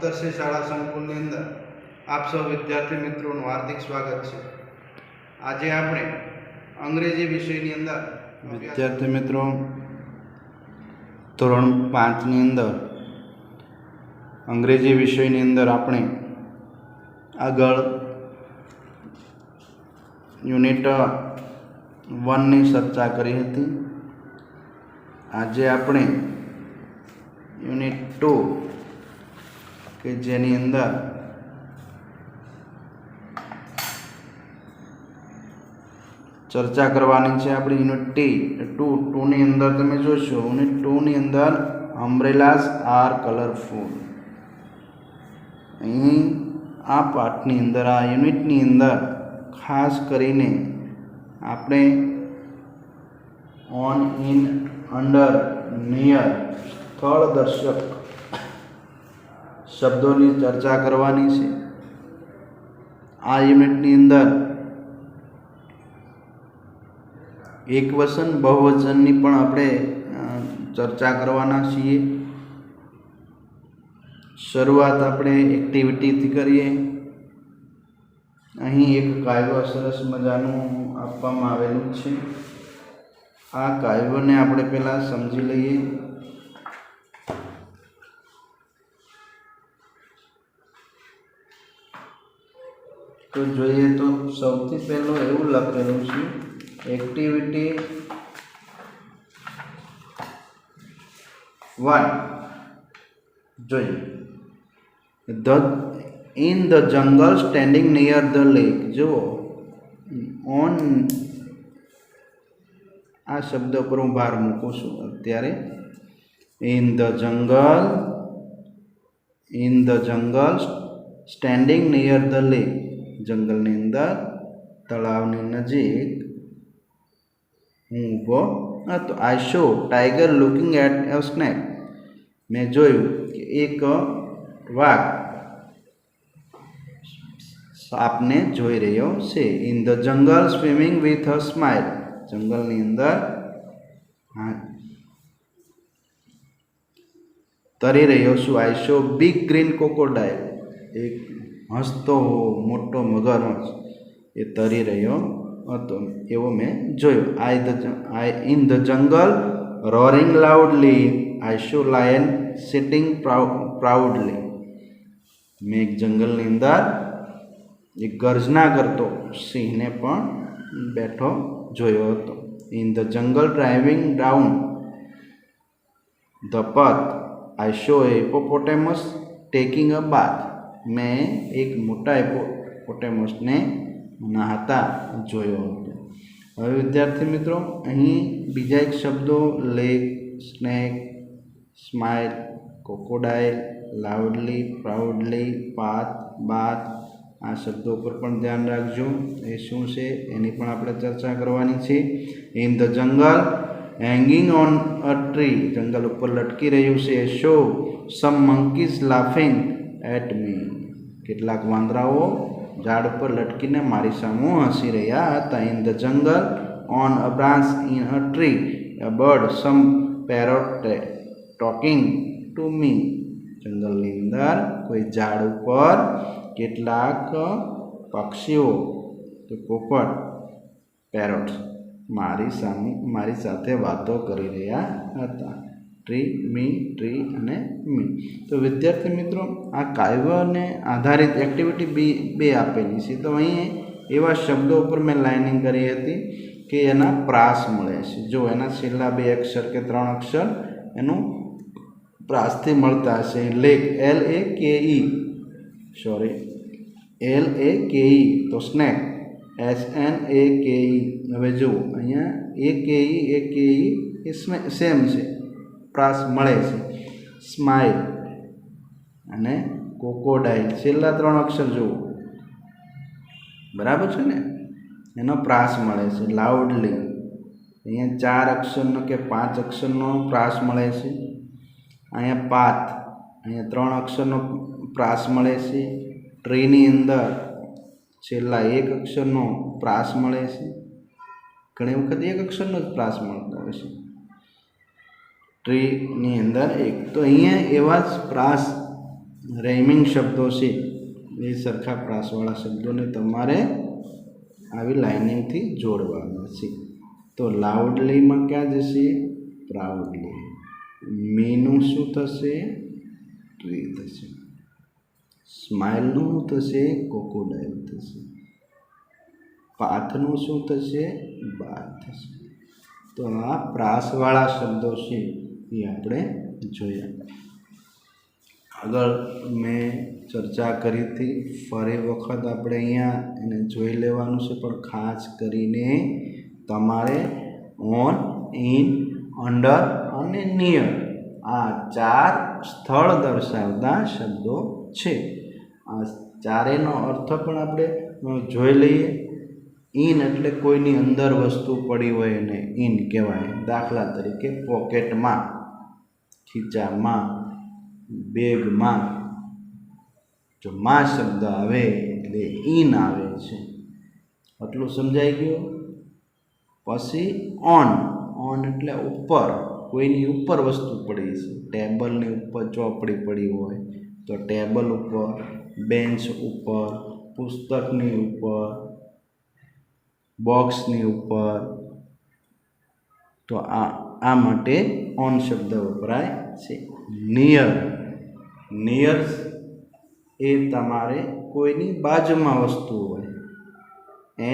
સપ્તર્ષિ શાળા સંકુલની અંદર આપ સૌ વિદ્યાર્થી મિત્રોનું હાર્દિક સ્વાગત છે। આજે આપણે અંગ્રેજી વિષયની અંદર વિદ્યાર્થી મિત્રો ધોરણ 5 ની અંદર અંગ્રેજી વિષયની અંદર આપણે આગળ યુનિટ 1 ની ચર્ચા કરી હતી। આજે આપણે યુનિટ 2 કે જેની અંદર ચર્ચા કરવાની છે આપણી યુનિટ 2 ની અંદર તમે જોશો યુનિટ 2 ની અંદર અમ્બ્રેલાસ આર કલરફુલ। અહીં આ પાઠની અંદર આ યુનિટની અંદર ખાસ કરીને આપણે ઓન ઇન અંડર નિયર સ્થળ દર્શક શબ્દોની ચર્ચા કરવાની છે। આ યુનિટની અંદર એકવચન બહુવચનની પણ આપણે ચર્ચા કરવાના છીએ। શરૂઆત આપણે એક્ટિવિટીથી કરીએ। અહીં એક કાવ્ય સરસ મજાનું આપવામાં આવેલું છે। આ કાવ્યને આપણે પહેલાં સમજી લઈએ। તો જોઈએ તો સૌથી પહેલું એવું લખેલું છે એક્ટિવિટી 1 જોઈએ in the jungle standing near the lake। જો ઓન આ શબ્દ પર હું ભાર મૂકું છું અત્યારે। in the jungle standing near the lake, જંગલની અંદર તળાવની નજીક હું ઊભો હતો। I saw tiger looking at a snake, મેં જોયું કે એક વાઘ સાપને જોઈ રહ્યો છે। In the jungle swimming with a smile, જંગલની અંદર તરી રહ્યો છું। I saw big green crocodile, એક હસતો મોટો મગરમચ્છ એ તરી રહ્યો હતો એવો મેં જોયો। I in the jungle roaring loudly, I saw lion sitting proudly, મેં એક જંગલની અંદર એક ગર્જના કરતો સિંહને પણ બેઠો જોયો હતો। In the jungle driving down the path, I saw a hippopotamus taking a bath, મેં એક મોટા હિપોપોટેમસને નહાતા જોયો હતો। હવે વિદ્યાર્થી મિત્રો અહીં બીજા એક શબ્દો lake, snake, smile, crocodile, loudly, proudly, path, bath, આ શબ્દો પર પણ ધ્યાન રાખજો એ શું છે એની પણ આપણે ચર્ચા કરવાની છે। In the jungle hanging on a tree, જંગલ ઉપર લટકી રહ્યું છે। Saw some monkeys laughing at me, કેટલાક વાંદરાઓ ઝાડ ઉપર લટકીને મારી સામે હસી રહ્યા હતા। In the jungle on a branch in a tree a bird some parrot talking to me, જંગલની અંદર કોઈ ઝાડ ઉપર કેટલાક પક્ષીઓ કે પોપટ પેરોટ્સ મારી સાથે વાતો કરી રહ્યા હતા। ટ્રી અને મી। તો વિદ્યાર્થી મિત્રો આ કાવ્યને આધારિત એક્ટિવિટી 2 આપેલી છે। તો અહીં એવા શબ્દો ઉપર મેં લાઇનિંગ કરી હતી કે એના પ્રાસ મળે છે। જો એના છેલ્લા 2 અક્ષર કે 3 અક્ષર એનું પ્રાસથી મળતા હશે। લેક LAKE તો સ્નેક SNAKE। હવે જુઓ અહીંયા AKE એ સેમ છે, પ્રાસ મળે છે। સ્માઇલ અને કોકોડાઇલ છેલ્લા 3 અક્ષર જુઓ બરાબર છે ને, એનો પ્રાસ મળે છે। લાઉડલી અહીંયા 4 અક્ષરનો કે 5 અક્ષરનો પ્રાસ મળે છે। અહીંયા પાથ અહીંયા 3 અક્ષરનો પ્રાસ મળે છે। ટ્રીની અંદર છેલ્લા 1 અક્ષરનો પ્રાસ મળે છે। ઘણી વખત 1 અક્ષરનો જ પ્રાસ મળતો હોય છે। ટ્રીની અંદર એક તો અહીંયા એવા જ પ્રાસ રેમિંગ શબ્દો છે એ સરખા પ્રાસવાળા શબ્દોને તમારે આવી લાઇનિંગથી જોડવાના છે. તો લાઉડલીમાં ક્યાં જશે? પ્રાઉડલી. મીનું શું થશે? ટ્રી થશે. સ્માઇલનું શું થશે? ક્રોકોડાઇલ થશે. પાથનું શું થશે? બાથ થશે. તો આ પ્રાસવાળા શબ્દો છે એ આપણે જોયા. આગળ મેં ચર્ચા કરી હતી, ફરી વખત આપણે અહીંયા એને જોઈ લેવાનું છે, પણ ખાસ કરીને તમારે ઓન, ઇન, અંડર અને નિયર આ 4 સ્થળ દર્શાવતા શબ્દો છે. આ ચારેયનો અર્થ પણ આપણે જોઈ લઈએ. ઇન એટલે કોઈની અંદર વસ્તુ પડી હોય એને ઇન કહેવાય. દાખલા તરીકે પોકેટમાં, ખીચામાં, બેગમાં. જો માં શબ્દ આવે એટલે ઇન આવે છે. આટલું સમજાઈ ગયું? પછી ઓન. ઓન એટલે ઉપર, કોઈની ઉપર વસ્તુ પડી છે. ટેબલની ઉપર ચોપડી પડી હોય તો ટેબલ ઉપર, બેન્ચ ઉપર, પુસ્તકની ઉપર, બોક્સની ઉપર. તો આ માટે ઓન શબ્દ વપરાય છે. નિયર. નિયર એ તમારે કોઈની બાજુમાં વસ્તુ હોય.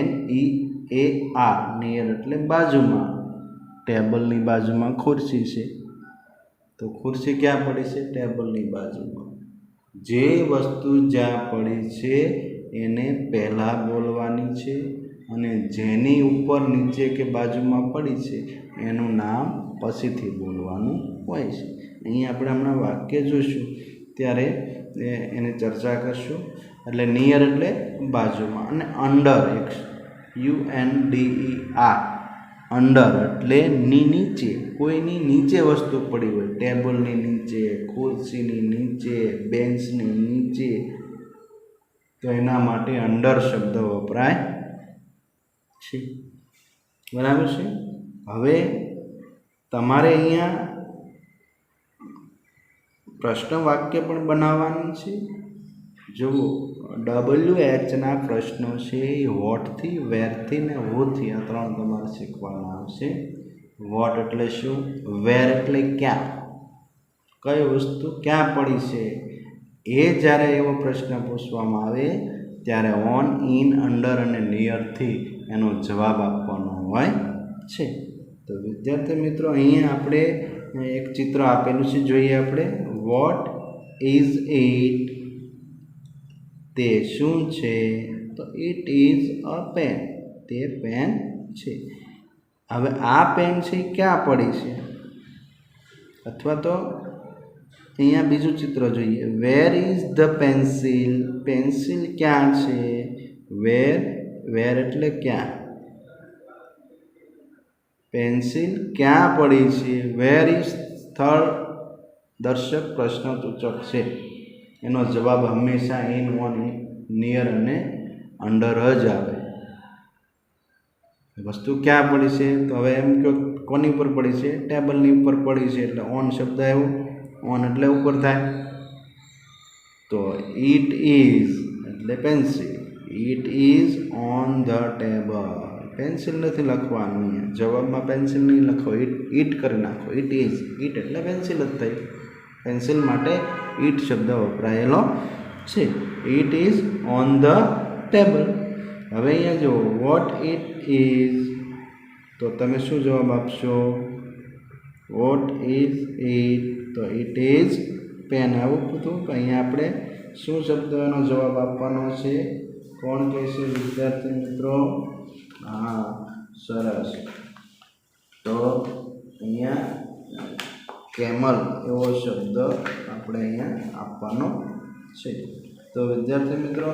NEAR. નિયર એટલે બાજુમાં. ટેબલની બાજુમાં ખુરશી છે તો ખુરશી ક્યાં પડી છે? ટેબલની બાજુમાં. જે વસ્તુ જ્યાં પડી છે એને પહેલાં બોલવાની છે, અને જેની ઉપર, નીચે કે બાજુમાં પડી છે એનું નામ પછીથી બોલવાનું હોય છે. અહીં આપણે હમણાં વાક્ય જોઈશું ત્યારે એને ચર્ચા કરશું. એટલે નિયર એટલે બાજુમાં. અને અંડર, UNDER. અંડર એટલે નીચે, કોઈની નીચે વસ્તુ પડી હોય. ટેબલની નીચે, ખુરશીની નીચે, બેન્ચની નીચે. તો એના માટે અંડર શબ્દ વપરાય છે. બરાબર છે? હવે તમારે અહીંયા પ્રશ્ન વાક્ય પણ બનાવવાનું છે. જુઓ, WH પ્રશ્નો છે એ વોટથી, વેરથી ને હુથી આ 3 તમારે શીખવાના આવશે. વોટ એટલે શું? વેર એટલે ક્યાં, કઈ વસ્તુ ક્યાં પડી છે. એ જ્યારે એવો પ્રશ્ન પૂછવામાં આવે ત્યારે ઓન, ઇન, અંડર અને નિયરથી એનો જવાબ આપવાનો હોય છે. તો વિદ્યાર્થી મિત્રો, અહીંયા આપણે એક ચિત્ર આપેલું છે, જોઈએ આપણે. What is it? તે શું છે? તો ઇટ ઇઝ અ પેન. તે પેન છે. હવે આ પેન છે ક્યાં પડી છે? અથવા તો અહીંયા બીજું ચિત્ર જોઈએ. વેર ઇઝ ધ પેન્સિલ? પેન્સિલ ક્યાં છે? વેર. વેર એટલે ક્યાં. પેન્સિલ ક્યાં પડી છે? વેર ઇઝ સ્થળ દર્શક પ્રશ્નસૂચક છે. એનો જવાબ હંમેશા ઇન, ઓન, નિયર અને અંડર જ આવે. વસ્તુ ક્યાં પડી છે? તો હવે એમ કે કોની ઉપર પડી છે? ટેબલની ઉપર પડી છે એટલે ઓન શબ્દ આવ્યો. ઓન એટલે ઉપર થાય. તો ઇટ ઇઝ એટલે pencil. It is on the table. Pencil નથી લખવાનું અહીંયા. જવાબમાં પેન્સિલ નહીં લખો, ઇટ કરી નાખો. It is. ઇટ એટલે પેન્સિલ જ થઈ. પેન્સિલ માટે ઇટ શબ્દ વપરાયેલો છે. It is on the table. હવે અહીંયા જો વોટ ઇટ ઇઝ, તો તમે શું જવાબ આપશો? What is it? તો ઇટ ઇઝ પેન. આવું બધું. અહીંયા આપણે શું શબ્દનો જવાબ આપવાનો છે? કોણ કહેશે વિદ્યાર્થી મિત્રો? હા, સરસ. તો અહીંયા કેમલ એવો શબ્દ આપણે અહીંયા આપવાનો છે. તો વિદ્યાર્થી મિત્રો,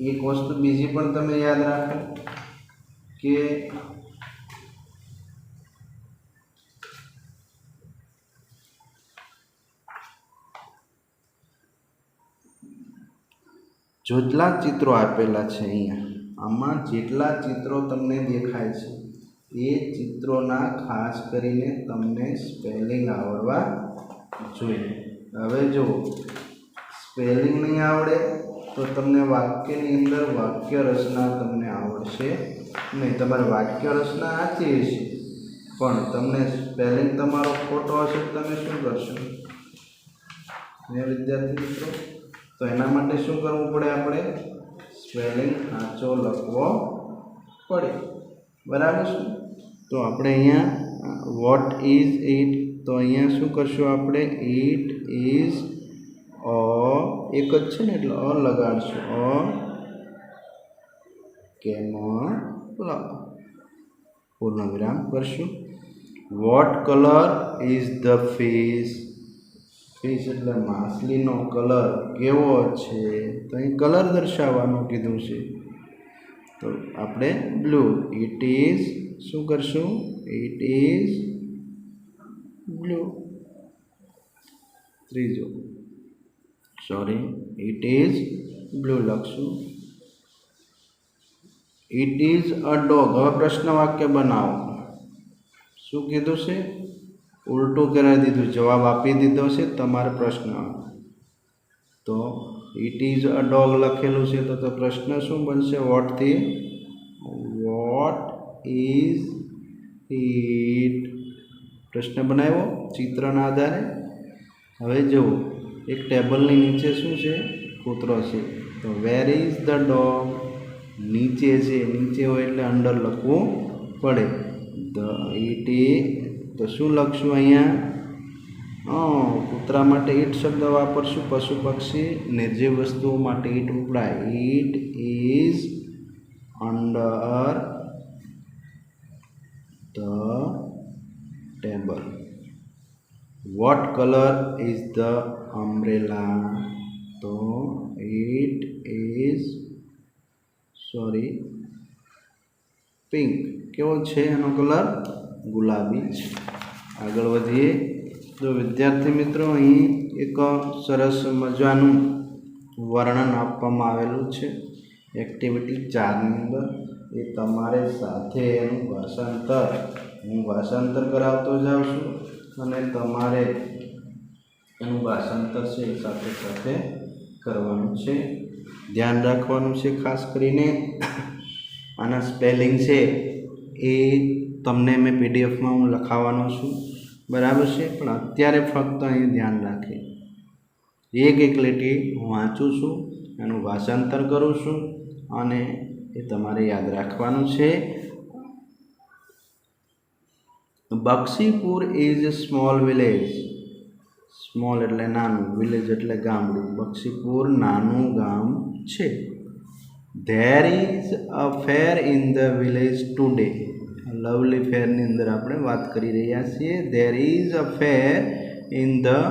એક વસ્તુ બીજી પણ તમે યાદ રાખો કે જેટલા ચિત્રો આપેલા છે અહીંયા, આમાં જેટલા ચિત્રો તમને દેખાય છે એ ચિત્રોના ખાસ કરીને તમને સ્પેલિંગ આવડવા જોઈએ. હવે જો સ્પેલિંગ નહીં આવડે તો તમને વાક્યની અંદર વાક્ય રચના તમને આવડશે નહીં. તમારે વાક્ય રચના સાચી હશે પણ તમને સ્પેલિંગ તમારો ખોટો હશે તો તમે શું કરશો વિદ્યાર્થી મિત્રો? તો એના માટે શું કરવું પડે? આપણે સ્પેલિંગ સાચો લખવો પડે. બરાબર છે? તો આપણે અહીંયા વોટ ઇઝ ઇટ, તો અહીંયા શું કરશું આપણે? ઇટ ઇઝ એક જ છે ને એટલે લગાડશું. કેમલ પૂર્ણ વિરામ કરશું. What colour is the fish? Fish એટલે માછલીનો કલર કેવો છે? તો અહીં કલર દર્શાવવાનું કીધું છે તો આપણે બ્લુ. ઇટ ઇઝ શું કરશું? It is blue. ત્રીજો ઇટ ઇઝ બ્લુ લખશું. It is a dog. હવે પ્રશ્ન વાક્ય બનાવો. શું કીધું છે? ઉલટું કરાવી દીધું, જવાબ આપી દીધો છે તમારે પ્રશ્ન. તો ઇટ ઇઝ અ ડોગ લખેલું છે તો પ્રશ્ન શું બનશે? વોટથી વોટ ઇઝ ઇટ પ્રશ્ન બનાવ્યો ચિત્રના આધારે. હવે જુઓ એક ટેબલની નીચે શું છે? કૂતરો છે. તો વેર ઇઝ ધ ડોગ? નીચે છે, નીચે હોય એટલે અંડર લખવું પડે. ઇટ ઇઝ તો શું લખશું અહીંયા? કૂતરા માટે ઈટ શબ્દ વાપરશું. પશુ પક્ષી નિર્જીવ વસ્તુઓ માટે ઈટ વપરાય. It is under the table. What colour is the umbrella? તો ઇટ ઇઝ પિંક. કેવો છે એનો કલર? ગુલાબી છે. આગળ વધીએ. જો વિદ્યાર્થી મિત્રો અહીં એક સરસ મજાનું વર્ણન આપવામાં આવેલું છે એક્ટિવિટી 4ની અંદર. એ તમારે સાથે એનું હું ભાષાંતર કરાવતો જાઉં છું અને તમારે એનું ભાષાંતર છે એ સાથે સાથે કરવાનું છે. ધ્યાન રાખવાનું છે ખાસ કરીને આના સ્પેલિંગ છે એ તમને મેં પીડીએફમાં હું લખાવવાનો છું. બરાબર છે? પણ અત્યારે ફક્ત અહીં ધ્યાન રાખે. એક લીટી હું વાંચું છું, એનું ભાષાંતર કરું છું અને એ તમારે યાદ રાખવાનું છે. Bakshipur is a small village. Small એટલે નાનું, વિલેજ એટલે ગામડું. બક્ષીપુર નાનું ગામ છે. There is a fair in the village today. Lovely ફેરની અંદર આપણે વાત કરી રહ્યા છીએ. There is a fair in the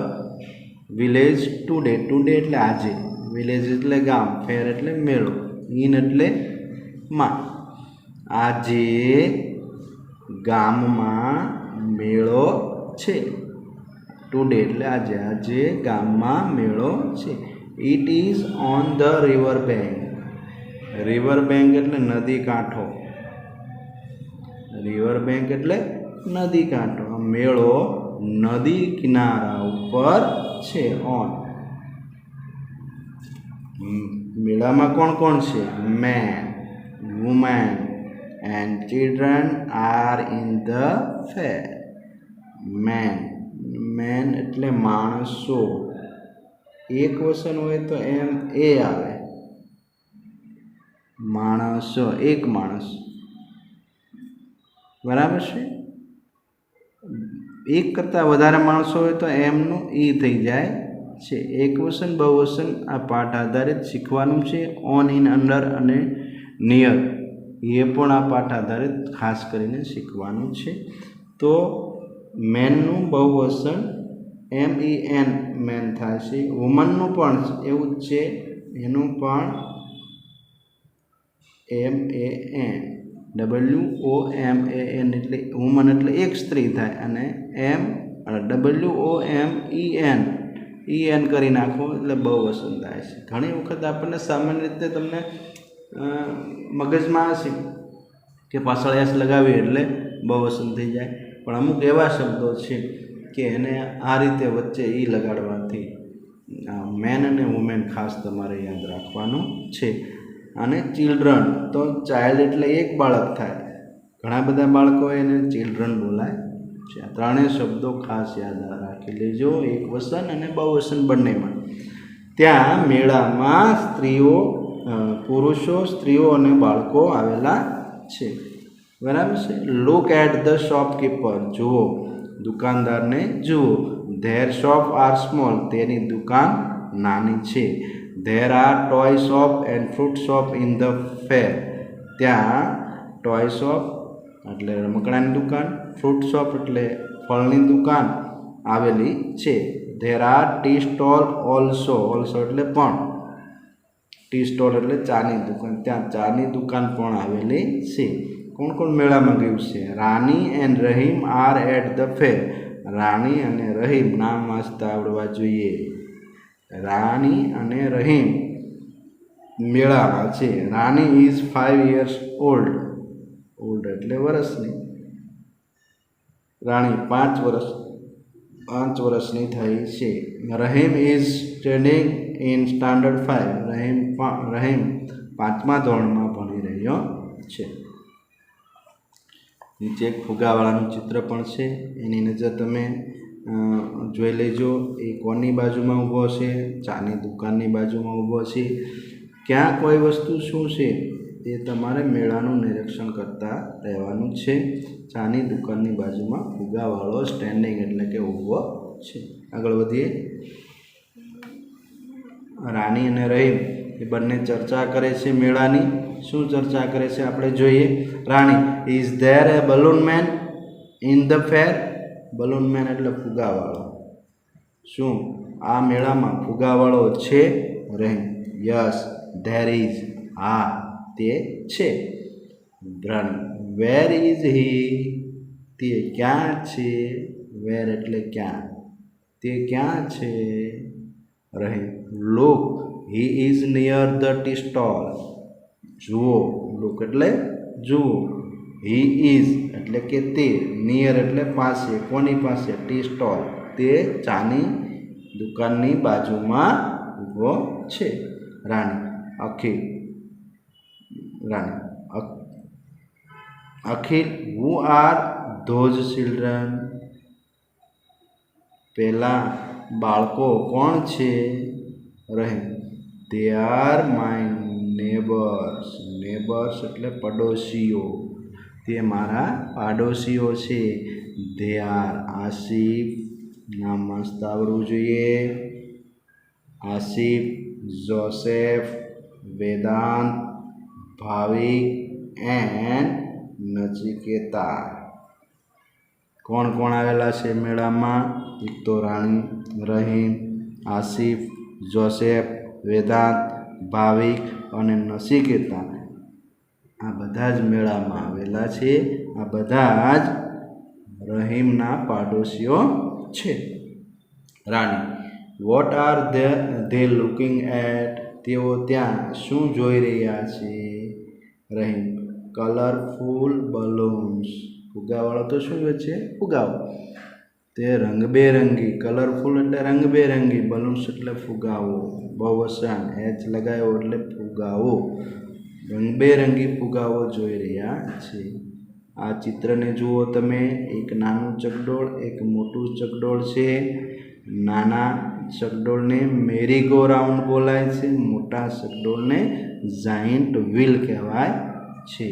village today. Today એટલે આજે, વિલેજ એટલે ગામ, ફેર એટલે મેળો, ઇન એટલે માં. આજે ગામમાં મેળો છે. ટુડે એટલે આજે, આજે ગામમાં મેળો છે. It is on the river bank. River bank એટલે નદી કાંઠો. રિવર બેંક એટલે નદી કાંઠો. મેળો નદી કિનારા ઉપર છે. ઓન. મેળામાં કોણ કોણ છે? Men, women and children are in the fair. Men એટલે માણસો. એક વચન હોય તો એમ એ આવે. માણસો, એક માણસ. બરાબર છે? એક કરતાં વધારે માણસો હોય તો એમનું ઈ થઈ જાય છે. એક વચન બહુવચન આ પાઠ આધારિત શીખવાનું છે. ઓન, ઇન, અંડર અને નિયર એ પણ આ પાઠ આધારિત ખાસ કરીને શીખવાનું છે. તો મેનનું બહુવચન MEN મેન થાય છે. વુમનનું પણ એવું જ છે, એનું પણ WOMAN એટલે વુમન એટલે એક સ્ત્રી થાય અને WOMEN કરી નાખો એટલે બહુવચન થાય છે. ઘણી વખત આપણને સામાન્ય રીતે તમને મગજમાં હશે કે પાછળ એસ લગાવીએ એટલે બહુવચન થઈ જાય, પણ અમુક એવા શબ્દો છે કે એને આ રીતે વચ્ચે ઈ લગાડવા પરથી મેન અને વુમેન ખાસ તમારે યાદ રાખવાનું છે. અને ચિલ્ડ્રન તો ચાઇલ્ડ એટલે એક બાળક થાય, ઘણા બધા બાળકો એને ચિલ્ડ્રન બોલાય છે. આ ત્રણેય શબ્દો ખાસ યાદ રાખી લેજો, એક વસન અને બહુવસન બંનેમાં. ત્યાં મેળામાં પુરુષો, સ્ત્રીઓ અને બાળકો આવેલા છે. બરાબર છે. લુક એટ ધ શોપકીપર, જુઓ દુકાનદારને જુઓ. ધેર શોપ આર સ્મોલ, તેની દુકાન નાની છે. There R toy shop and fruit shop in the ફેર, ત્યાં ટોય શોપ એટલે રમકડાની દુકાન, ફ્રૂટ શોપ એટલે ફળની દુકાન આવેલી છે. There R tea stall also, also એટલે પણ, ટી સ્ટોલ એટલે ચાની દુકાન, ત્યાં ચાની દુકાન પણ આવેલી છે. કોણ કોણ મેળામાં ગયું છે? Rani and Rahim are at the fair, Rani અને રહીમ નામ વાંચતા આવડવા જોઈએ. રાની અને રહીમ મેળામાં છે. Rani is 5 years old, old એટલે વર્ષની, રાણી 5 વર્ષની થઈ છે. Rahim is studying in standard 5, Rahim 5મા ધોરણમાં ભણી રહ્યો છે. નીચે એક ફુગાવાળાનું ચિત્ર પણ છે, એની નજર તમે જોઈ લેજો. એ કોની બાજુમાં ઊભો છે? ચાની દુકાનની બાજુમાં ઊભો છે. ક્યાં કોઈ વસ્તુ શું છે એ તમારે મેળાનું નિરીક્ષણ કરતા રહેવાનું છે. ચાની દુકાનની બાજુમાં ફુગાવાળો સ્ટેન્ડિંગ એટલે કે ઊભો છે. આગળ વધીએ. રાની અને રહીમ એ બંને ચર્ચા કરે છે મેળાની. શું ચર્ચા કરે છે આપણે જોઈએ. Rani, is there a balloon man in the fair, balloon man એટલે ફુગાવાળો, શું આ મેળામાં ફુગાવાળો છે? રહીમ, યસ ધેર ઇઝ, હા તે છે. રાણી, વેર ઇઝ હી, તે ક્યાં છે? વેર એટલે ક્યાં, તે ક્યાં છે? Rahim, look he is near the tea stall, જુઓ, લુક એટલે જુઓ, હી ઇઝ એટલે કે તે, નિયર એટલે પાસે, કોની પાસે? ટી સ્ટોલ, તે ચાની દુકાનની બાજુમાં ઊભો છે. રાણી, અખિલ હુ આર ધોઝ ચિલ્ડ્રન, પેલા બાળકો કોણ છે? Rahim, they are my neighbours, neighbours એટલે પડોશીઓ, તે મારા પાડોશીઓ છે. ધે આર, આસિફ નામ વાંચતા આવડવું જોઈએ. Asif, Joseph, Vedant, Bhavik and Nachiketa. કોણ કોણ આવેલા છે મેળામાં? એક તો રાણી, રહીમ, આસિફ, જોસેફ, વેદાંત, ભાવિક અને નચિકેતા. આ બધા જ મેળામાં આવેલા છે. આ બધા જ રહીમના પાડોશીઓ છે. Rani, what are they looking at, તેઓ ત્યાં શું જોઈ રહ્યા છે? રહીમ, કલરફુલ બલૂન્સ, ફુગાવાળો તો શું છે? ફુગાવો, તે રંગબેરંગી, કલરફુલ એટલે રંગબેરંગી, બલૂન્સ એટલે ફુગાવો, બહુવચન એચ લગાવ્યો એટલે ફુગાવો, રંગબેરંગી ફુગાવો જોઈ રહ્યા છે. આ ચિત્રને જુઓ તમે. એક નાનું ચકડોળ, એક મોટું ચકડોળ છે. નાના ચકડોળને મેરી ગો રાઉન્ડ બોલાય છે, મોટા ચકડોળને જાયન્ટ વ્હીલ કહેવાય છે.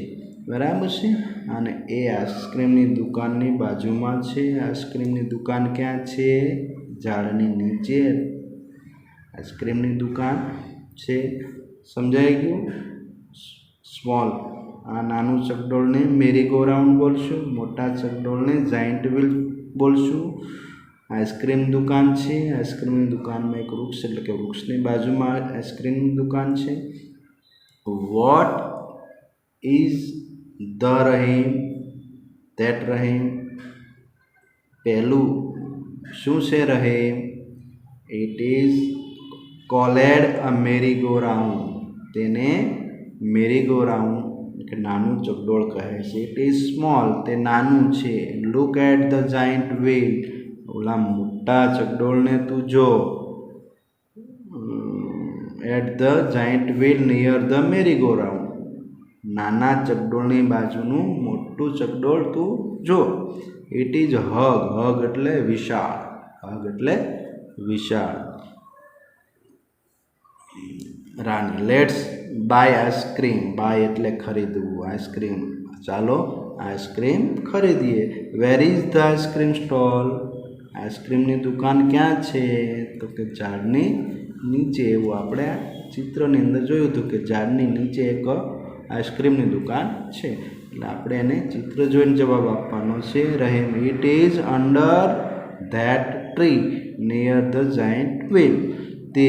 બરાબર છે. અને એ આઈસ્ક્રીમની દુકાનની બાજુમાં છે. આઈસ્ક્રીમની દુકાન ક્યાં છે? ઝાડની નીચે આઈસ્ક્રીમની દુકાન છે. સમજાઈ ગયું? સ્મોલ, આ નાનું ચકડોળને મેરી ગો રાઉન્ડ બોલશું, મોટા ચકડોળને જાયન્ટ વ્હીલ બોલશું. આઈસ્ક્રીમ દુકાન છે. આઈસ્ક્રીમની દુકાનમાં એક વૃક્ષ એટલે કે વૃક્ષની બાજુમાં આઈસ્ક્રીમની દુકાન છે. What is the Rahim, that Rahim, પહેલું શું છે Rahim? It is called a merry go round, તેને મેરી ગો રાઉન્ડ કે નાનું ચકડોળ કહે છે. ઇટ ઇઝ સ્મોલ, તે નાનું છે. Look at the giant wheel, ઓલા મોટા ચકડોળને તું જો. At the giant wheel near the merry go round. નાના ચકડોળની બાજુનું મોટું ચકડોળ તું જો. It is હગ. હગ એટલે વિશાળ. હગ એટલે વિશાળ. Rani let's buy ice cream. Buy એટલે ખરીદવું. આઈસ્ક્રીમ ચાલો આઈસ્ક્રીમ ખરીદીએ. Where is the ice cream stall. આઈસ્ક્રીમની દુકાન ક્યાં છે? તો કે ઝાડની નીચે. એવું આપણે ચિત્રની અંદર જોયું હતું કે ઝાડની નીચે એક આઈસ્ક્રીમની દુકાન છે. એટલે આપણે એને ચિત્ર જોઈને જવાબ આપવાનો છે. Rahim it is under that tree near the giant wheel. તે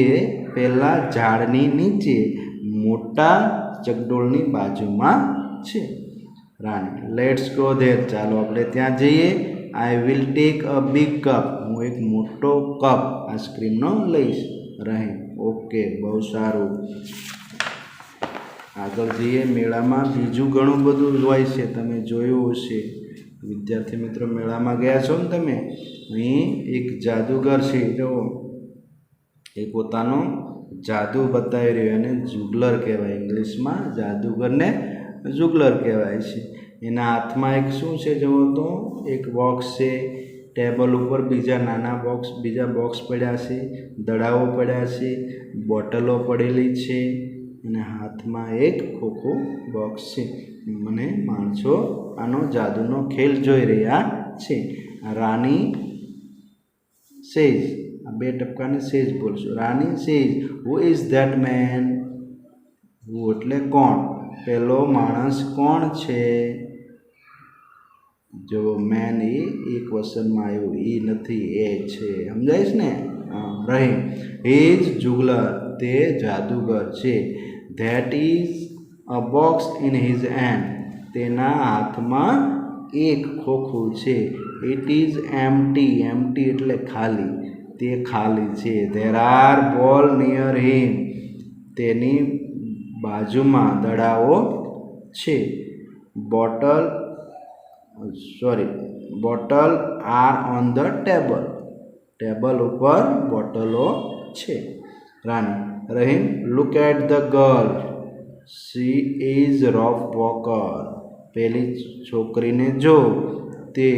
પેલા ઝાડની નીચે મોટા ચકડોળની બાજુમાં છે. રાણી લેટ્સ ગો ધેર. ચાલો આપણે ત્યાં જઈએ. I will take a big cup. હું એક મોટો કપ આઈસ્ક્રીમનો લઈશ. રહીમ ઓકે, બહુ સારું. આગળ જઈએ. મેળામાં બીજું ઘણું બધું હોય છે, તમે જોયું હશે. વિદ્યાર્થી મિત્રો, મેળામાં ગયા છો ને તમે? અહીં એક જાદુગર છે, જો એ પોતાનો જાદુ બતાવી રહ્યો, અને જુગલર કહેવાય. ઇંગ્લિશમાં જાદુગરને જુગલર કહેવાય છે. એના હાથમાં એક શું છે જુઓ તો, એક બોક્સ છે. ટેબલ ઉપર બીજા નાના બોક્સ, બીજા બોક્સ પડ્યા છે, દડાઓ પડ્યા છે, બોટલો પડેલી છે, અને હાથમાં એક ખોખું બોક્સ છે. મને માણસો આનો જાદુનો ખેલ જોઈ રહ્યા છે. રાણી સેઝ. આ બે ટપકાને સેઝ બોલશું. Rani says who is that man. Who એટલે કોણ. પેલો માણસ કોણ છે? જો મેન એ એક વસનમાં આવ્યું, એ નથી, એ છે. સમજાય છે ને? રહીમ ઇઝ જુગલર. તે જાદુગર છે. That is a box in his hand. તેના હાથમાં એક ખોખું છે. It is empty. એમ્પ્ટી એટલે ખાલી. તે ખાલી છે. There are ball near him. તેની બાજુમાં દડાઓ છે. Bottle are on the table. Table ઉપર બોટલો છે. Rani Rahim look at the girl. She is rope walker. પેલી છોકરીને જો, તે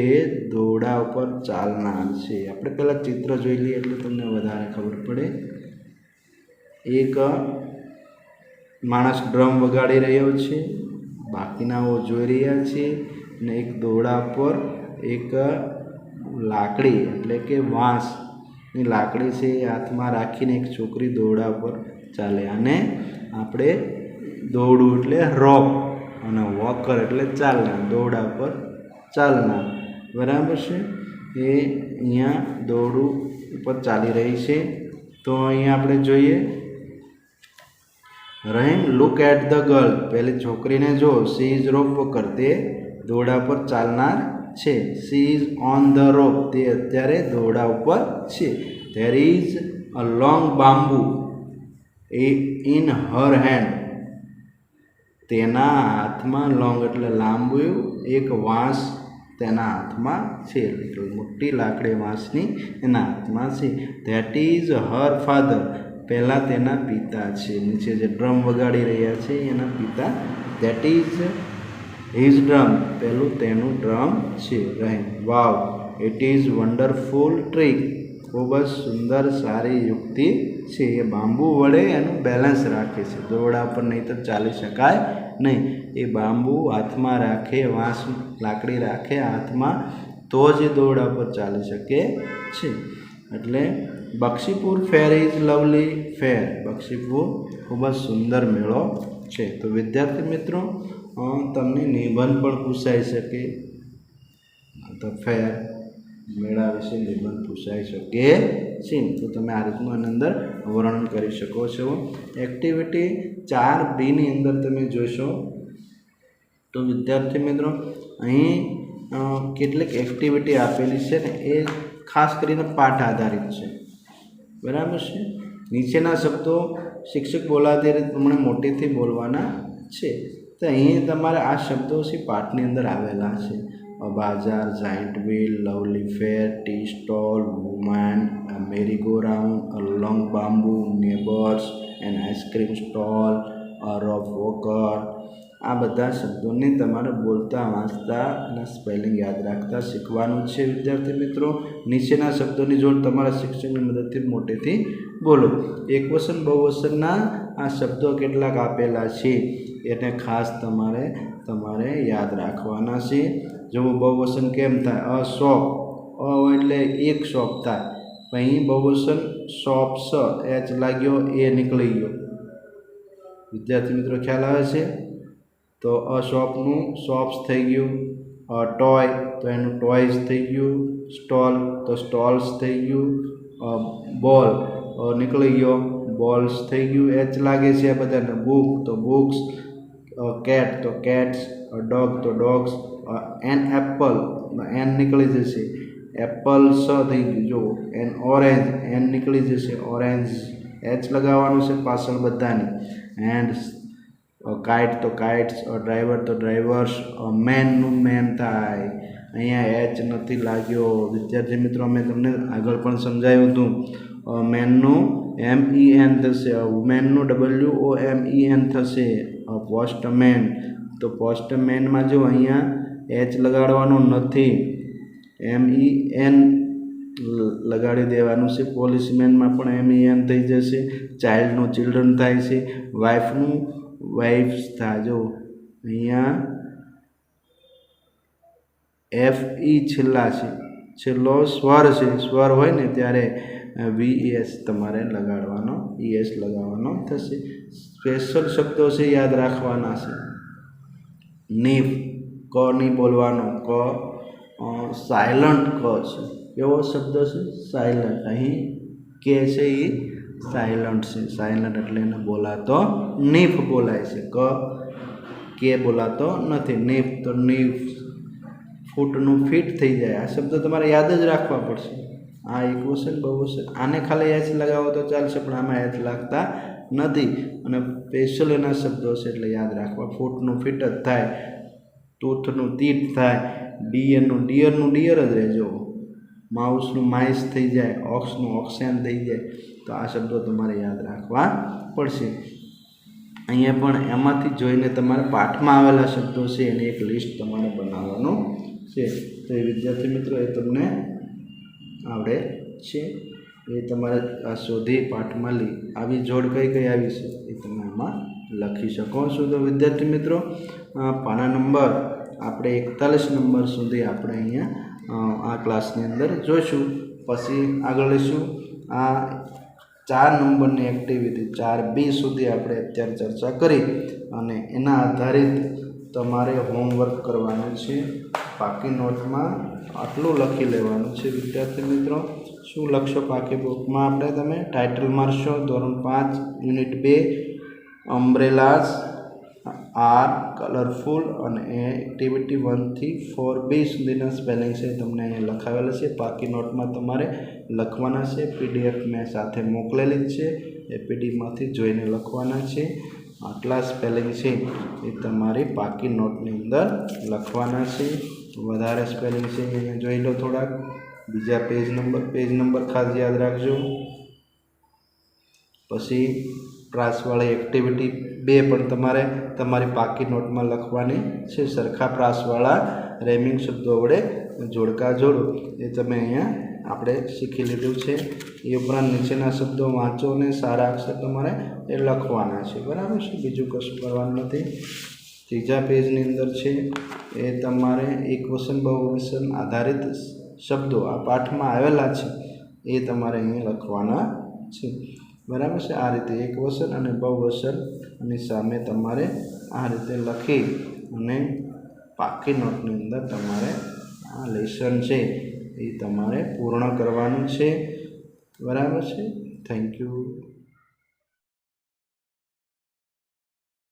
દોરડા ઉપર ચાલનાર છે. આપણે પહેલાં ચિત્ર જોઈ લઈએ એટલે તમને વધારે ખબર પડે. એક માણસ ડ્રમ વગાડી રહ્યો છે, બાકીનાઓ જોઈ રહ્યા છે, અને એક દોરડા પર એક લાકડી એટલે કે વાંસની લાકડી છે એ હાથમાં રાખીને એક છોકરી દોરડા પર ચાલે. અને આપણે દોરડું એટલે રોપ, અને વોકર એટલે ચાલનાર, દોરડા પર ચાલનાર. બરાબર છે? એ અહીંયા દોરડું ઉપર ચાલી રહી છે. તો અહીંયા આપણે જોઈએ. Rahim look at the girl. પેલી છોકરીને જો. She is rope walker. તે દોરડા પર ચાલનાર છે. She is on the rope. તે અત્યારે દોરડા ઉપર છે. There is a long bamboo in her hand. તેના હાથમાં લોંગ એટલે લાંબુ એક વાંસ તેના હાથમાં છે. મોટી લાકડી વાંસની એના હાથમાં છે. That is her father. પહેલાં તેના પિતા છે. નીચે જે ડ્રમ વગાડી રહ્યા છે એના પિતા. That is his drum. પહેલું તેનું ડ્રમ છે. રહે વાવ ઇટ ઇઝ વન્ડરફુલ ટ્રીક. ખૂબ જ સુંદર સારી યુક્તિ છે. એ બાંબુ વડે એનું બેલેન્સ રાખે છે. દોરડા પર નહીં તો ચાલી શકાય નહીં. એ બાંબુ હાથમાં રાખે, વાંસ લાકડી રાખે હાથમાં, તો જ એ દોરડા પર ચાલી શકે છે. એટલે બક્ષીપુર ફેર ઇઝ લવલી ફેર. બક્ષીપુર ખૂબ જ સુંદર મેળો છે. તો વિદ્યાર્થી મિત્રો, તમને નિબંધ પણ પૂછાઈ શકે. તો ફેર મેળા વિશે નિબંધ પૂછાઈ શકે છે. તો તમે આ રીતનું એની અંદર વર્ણન કરી શકો છો. એક્ટિવિટી 4B અંદર તમે જોશો તો વિદ્યાર્થી મિત્રો, અહીં કેટલીક એક્ટિવિટી આપેલી છે ને, એ ખાસ કરીને પાઠ આધારિત છે. બરાબર છે? નીચેના શબ્દો શિક્ષક બોલાવતી રીતે પ્રમાણે મોટેથી બોલવાના છે. તો અહીં તમારે આ શબ્દો છે પાઠની અંદર આવેલા છે. Bazaar, giant wheel, lovely fair, tea stall, woman, merry go round, long bamboo, neighbours, an ice cream stall, rope walker. આ બધા શબ્દોને તમારે બોલતા, વાંચતા અને સ્પેલિંગ યાદ રાખતા શીખવાનું છે વિદ્યાર્થી મિત્રો. નીચેના શબ્દોની જોડ તમારા શિક્ષકની મદદથી મોટેથી બોલો. એકવચન બહુવચનના આ શબ્દો કેટલાક આપેલા છે એને ખાસ તમારે યાદ રાખવાના છે. જો બહુવચન કેમ થાય? અ શોપ, અ એટલે એક શોપ થાય. અહીં બહુવચન શોપ્સ, એચ લાગ્યો, એ નીકળી ગયો. વિદ્યાર્થી મિત્રો ખ્યાલ આવે છે? તો અ શોપનું શોપ્સ થઈ ગયું. ટોય તો એનું ટોયસ થઈ ગયું. સ્ટોલ તો સ્ટોલ્સ થઈ ગયું. બોલ નીકળી ગયો, બોલ્સ થઈ ગયું. એચ લાગે છે આ બધાને. બુક તો બુક્સ. કેટ તો કેટ્સ. ડોગ તો ડોગ્સ. એન એપલ, એન નીકળી જશે, એપલ્સ થઈ ગયું. જો એન ઓરેન્જ, એન નીકળી જશે, ઓરેન્જ. એચ લગાવવાનું છે પાછળ બધાની. એન્ડ કાઇટ તો કાઇટ્સ. ડ્રાઈવર તો ડ્રાઈવર્સ. મેનનું મેન થાય. અહીંયા એચ નથી લાગ્યો. વિદ્યાર્થી મિત્રો અમે તમને આગળ પણ સમજાવ્યું હતું. મેનનું MEN થશે. વુમેનનું WOMEN થશે. પોસ્ટમેન તો પોસ્ટમેનમાં જો અહીંયા એચ લગાડવાનું નથી, MEN લગાડી દેવાનું છે. પોલીસમેનમાં પણ MEN થઈ જશે. ચાઇલ્ડનું ચિલ્ડ્રન થાય છે. વાઇફનું વાઇફ્સ થાય. જો અહીંયા FE છેલ્લા છે, છેલ્લો સ્વર છે. સ્વર હોય ને ત્યારે VS તમારે લગાડવાનો, ES લગાવવાનો થશે. સ્પેશિયલ શબ્દો છે યાદ રાખવાના છે. નીફ, ક નહીં બોલવાનો, ક સાયલન્ટ ક છે. કેવો શબ્દ છે? સાયલન્ટ. અહીં કે છે એ સાયલન્ટ છે. સાયલન્ટ એટલે એને બોલાતો નીફ બોલાય છે. કે બોલાતો નથી. નીફ તો નીફ. ફૂટનું ફીટ થઈ જાય. આ શબ્દ તમારે યાદ જ રાખવા પડશે. આ એકવચન બહુવચન. આને ખાલી એચ લગાવો તો ચાલશે, પણ આમાં એચ લાગતા નથી અને સ્પેશિયલ એના શબ્દો છે એટલે યાદ રાખવા. ફૂટનું ફીટ જ થાય. તૂથનું તીટ થાય. ડિયરનું ડિયરનું ડિયર જ રહેજો. માઉસનું માઇસ થઈ જાય. ઓક્સનું ઓક્સેન થઈ જાય. તો આ શબ્દો તમારે યાદ રાખવા પડશે. અહીંયા પણ એમાંથી જોઈને તમારે પાઠમાં આવેલા શબ્દો છે એની એક લિસ્ટ તમારે બનાવવાનું છે. તો એ વિદ્યાર્થી મિત્રો એ તમને આવડે છે. એ તમારે આ શોધી પાઠમાં આવી જોડ કઈ કઈ આવી છે એ તમે આમાં લખી શકો છો. તો વિદ્યાર્થી મિત્રો પાના નંબર આપણે 41 નંબર સુધી આપણે અહીંયા આ ક્લાસની અંદર જોઈશું. પછી આગળ લઈશું આ 4 નંબરની એક્ટિવિટી 4B સુધી આપણે અત્યારે ચર્ચા કરી અને એના આધારિત તમારે હોમવર્ક કરવાનું છે. પાકી નોટમાં આટલું લખી લેવાનું છે વિદ્યાર્થી મિત્રો. શું લખશો પાકી બુકમાં? આપણે તમે ટાઇટલ મારશો. ધોરણ 5 યુનિટ 2 અમ્બ્રેલાસ આર કલરફુલ અને એક્ટિવિટી 1 થી 4B સુધીના સ્પેલિંગ છે તમને અહીંયા લખાવેલા છે. પાકી નોટમાં તમારે લખવાના છે. PDF મેં સાથે મોકલેલી જ છે. એ PDFમાંથી જોઈને લખવાના છે. આટલા સ્પેલિંગ છે એ તમારી પાકી નોટની અંદર લખવાના છે. વધારે સ્પેલિંગ છે અહીંયા જોઈ લો થોડાક. બીજા પેજ નંબર ખાસ યાદ રાખજો. પછી પ્રાસવાળી એક્ટિવિટી 2 પણ તમારે તમારી પાકી નોટમાં લખવાની છે. સરખા પ્રાસવાળા રેમિંગ શબ્દો વડે જોડકા જોડો એ તમે અહીંયા આપણે શીખી લીધું છે. એ ઉપરાંત નીચેના શબ્દો વાંચો અને સારા અક્ષર તમારે એ લખવાના છે. બરાબર છે? બીજું કશું કરવાનું નથી. ત્રીજા પેજની અંદર છે એ તમારે એકવચન બહુવચન આધારિત શબ્દો આ પાઠમાં આવેલા છે એ તમારે અહીંયા લખવાના છે. બરાબર છે? આ રીતે એકવચન અને બહુવચન અને સામે તમારે આ રીતે લખી અને પાકી નોટની અંદર તમારે આ લેસન છે એ તમારે પૂર્ણ કરવાનું છે. બરાબર છે? Thank you.